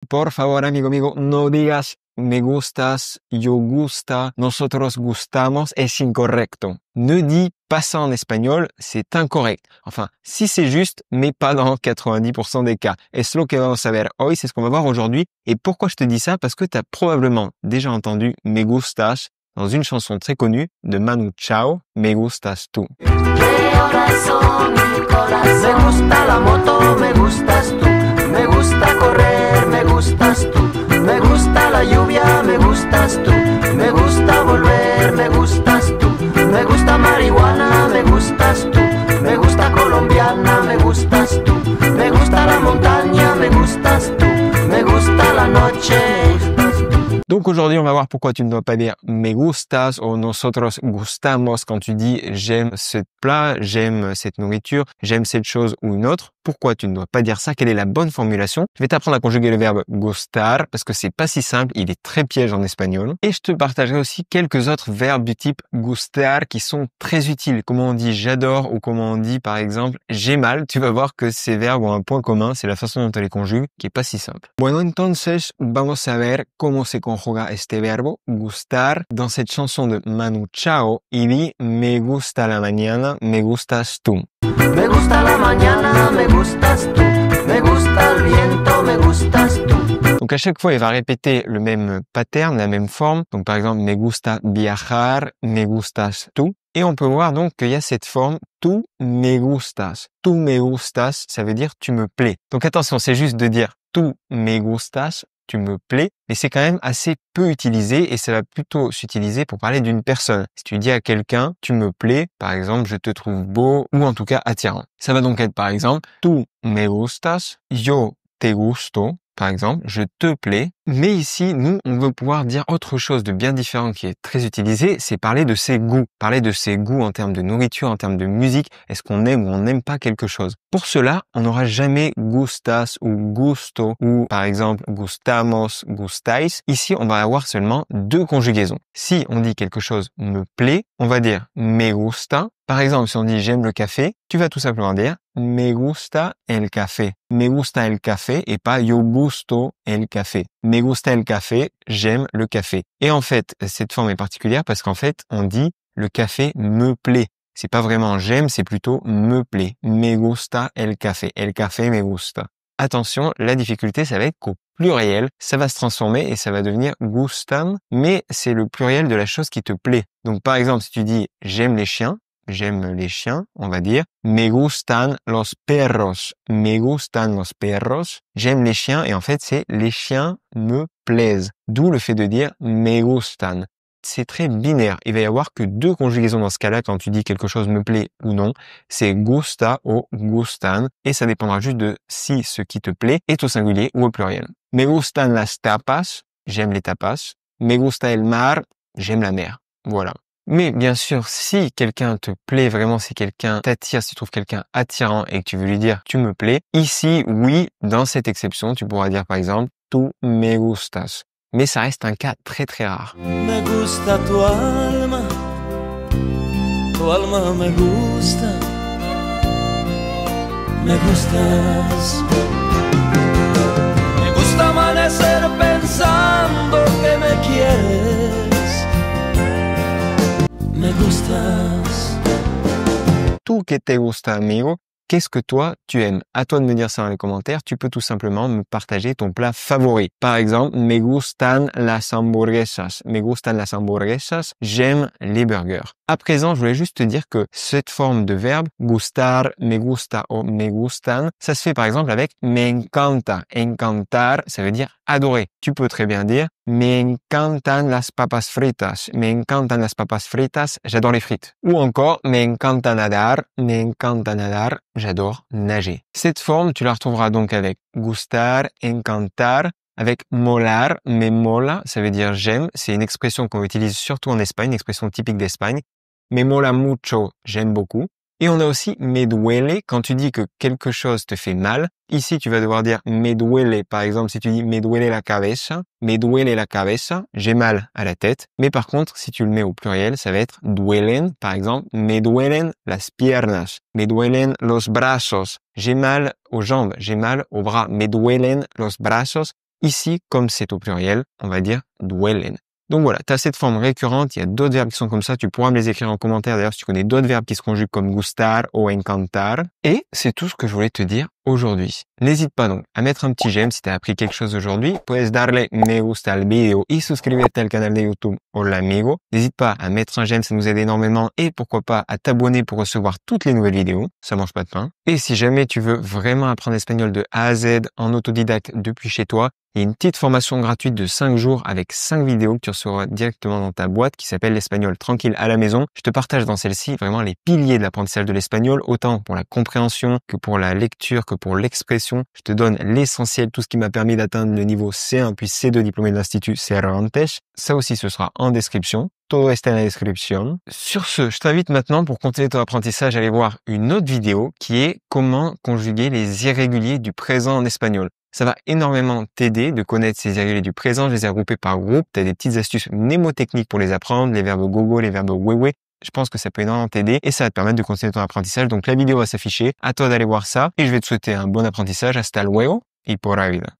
Por favor, amigo, no digas me gustas, yo gusta, nosotros gustamos, es incorrecto. Ne dis pas ça en espagnol, c'est incorrect. Enfin, si c'est juste, mais pas dans 90% des cas. Es lo que vamos a ver hoy, c'est ce qu'on va voir aujourd'hui. Et pourquoi je te dis ça? Parce que tu as probablement déjà entendu me gustas dans une chanson très connue de Manu Chao, Me gustas tú. Me gusta la moto, me gustas tú. Me gusta correr, me gustas tú. Me gusta la lluvia, me gustas tú. Me gusta volver, me gustas tú. Me gusta marihuana, me gustas tú. Me gusta colombiana, me gustas tú. Me gusta la montaña, me gustas tú. Me gusta la noche. Donc aujourd'hui, on va voir pourquoi tu ne dois pas dire me gustas ou nosotros gustamos quand tu dis j'aime ce plat, j'aime cette nourriture, j'aime cette chose ou une autre. Pourquoi tu ne dois pas dire ça? Quelle est la bonne formulation? Je vais t'apprendre à conjuguer le verbe gustar parce que c'est pas si simple, il est très piège en espagnol. Et je te partagerai aussi quelques autres verbes du type gustar qui sont très utiles. Comment on dit j'adore ou comment on dit par exemple j'ai mal. Tu vas voir que ces verbes ont un point commun, c'est la façon dont on les conjugue qui est pas si simple. Bueno, entonces vamos a ver cómo se conjuga este verbo gustar dans cette chanson de Manu Chao y dit me gusta la mañana, me gustas tú. Me gusta la mañana, me gustas tú. Me gusta el viento, me gustas tú. Donc à chaque fois, il va répéter le même pattern, la même forme. Donc par exemple, me gusta viajar, me gustas tú. Et on peut voir donc qu'il y a cette forme tú me gustas. Tú me gustas, ça veut dire tu me plais. Donc attention, c'est juste de dire tú me gustas, tu me plais, mais c'est quand même assez peu utilisé et ça va plutôt s'utiliser pour parler d'une personne. Si tu dis à quelqu'un, tu me plais, par exemple, je te trouve beau ou en tout cas attirant. Ça va donc être par exemple, tú me gustas, yo te gusto, par exemple, je te plais. Mais ici, nous, on veut pouvoir dire autre chose de bien différent qui est très utilisé, c'est parler de ses goûts. Parler de ses goûts en termes de nourriture, en termes de musique. Est-ce qu'on aime ou on n'aime pas quelque chose? Pour cela, on n'aura jamais gustas ou gusto ou par exemple gustamos, gustais. Ici, on va avoir seulement deux conjugaisons. Si on dit quelque chose me plaît, on va dire me gusta. Par exemple, si on dit j'aime le café, tu vas tout simplement dire me gusta el café. Me gusta el café et pas yo gusto el café. Me gusta el café, j'aime le café. Et en fait, cette forme est particulière parce qu'en fait, on dit le café me plaît. C'est pas vraiment j'aime, c'est plutôt me plaît. Me gusta el café. El café me gusta. Attention, la difficulté, ça va être qu'au pluriel, ça va se transformer et ça va devenir gustan, mais c'est le pluriel de la chose qui te plaît. Donc par exemple, si tu dis j'aime les chiens, on va dire me gustan los perros. Me gustan los perros. J'aime les chiens et en fait c'est les chiens me plaisent. D'où le fait de dire me gustan. C'est très binaire. Il va y avoir que deux conjugaisons dans ce cas-là quand tu dis quelque chose me plaît ou non. C'est gusta ou gustan et ça dépendra juste de si ce qui te plaît est au singulier ou au pluriel. Me gustan las tapas. J'aime les tapas. Me gusta el mar. J'aime la mer. Voilà. Mais bien sûr, si quelqu'un te plaît vraiment, si quelqu'un t'attire, si tu trouves quelqu'un attirant et que tu veux lui dire tu me plais, ici, oui, dans cette exception, tu pourras dire par exemple tú me gustas. Mais ça reste un cas très très rare. Me gusta tu alma me gusta. Me gustas. Me gusta amanecer pensando que me quieres. Me gustas. Tú que te gusta, amigo. Qu'est-ce que toi, tu aimes? À toi de me dire ça dans les commentaires. Tu peux tout simplement me partager ton plat favori. Par exemple, me gustan las hamburguesas. Me gustan las hamburguesas. J'aime les burgers. À présent, je voulais juste te dire que cette forme de verbe, gustar, me gusta ou me gustan, ça se fait par exemple avec me encanta. Encantar, ça veut dire adorer. Tu peux très bien dire me encantan las papas fritas. Me encantan las papas fritas. J'adore les frites. Ou encore me encanta nadar. Me encanta nadar. J'adore nager. Cette forme, tu la retrouveras donc avec gustar, encantar, avec molar, me mola, ça veut dire j'aime. C'est une expression qu'on utilise surtout en Espagne, une expression typique d'Espagne. Me mola mucho, j'aime beaucoup. Et on a aussi me duele, quand tu dis que quelque chose te fait mal. Ici, tu vas devoir dire me duele. Par exemple, si tu dis me duele la cabeza, j'ai mal à la tête. Mais par contre, si tu le mets au pluriel, ça va être duelen. Par exemple, me duelen las piernas, me duelen los brazos. J'ai mal aux jambes, j'ai mal aux bras. Me duelen los brazos. Ici, comme c'est au pluriel, on va dire duelen. Donc voilà, tu as cette forme récurrente, il y a d'autres verbes qui sont comme ça, tu pourras me les écrire en commentaire d'ailleurs si tu connais d'autres verbes qui se conjuguent comme gustar ou encantar. Et c'est tout ce que je voulais te dire aujourd'hui. N'hésite pas donc à mettre un petit j'aime si tu as appris quelque chose aujourd'hui. Puedes darle me gusta al video y suscribirte al canal de YouTube Hola Amigo. N'hésite pas à mettre un j'aime, ça nous aide énormément et pourquoi pas à t'abonner pour recevoir toutes les nouvelles vidéos. Ça mange pas de pain. Et si jamais tu veux vraiment apprendre l'espagnol de A à Z en autodidacte depuis chez toi, il y a une petite formation gratuite de 5 jours avec 5 vidéos que tu recevras directement dans ta boîte qui s'appelle l'espagnol tranquille à la maison. Je te partage dans celle-ci vraiment les piliers de l'apprentissage de l'espagnol, autant pour la compréhension que pour la lecture, que pour l'expression. Je te donne l'essentiel, tout ce qui m'a permis d'atteindre le niveau C1 puis C2 diplômé de l'Institut Cervantes. Ça aussi, ce sera en description. Todo está en la description. Sur ce, je t'invite maintenant pour continuer ton apprentissage à aller voir une autre vidéo qui est comment conjuguer les irréguliers du présent en espagnol. Ça va énormément t'aider de connaître ces irréguliers du présent. Je les ai regroupés par groupe. Tu as des petites astuces mnémotechniques pour les apprendre, les verbes gogo, les verbes wewe. Je pense que ça peut énormément t'aider et ça va te permettre de continuer ton apprentissage. Donc la vidéo va s'afficher. À toi d'aller voir ça et je vais te souhaiter un bon apprentissage. Hasta luego y por la vida.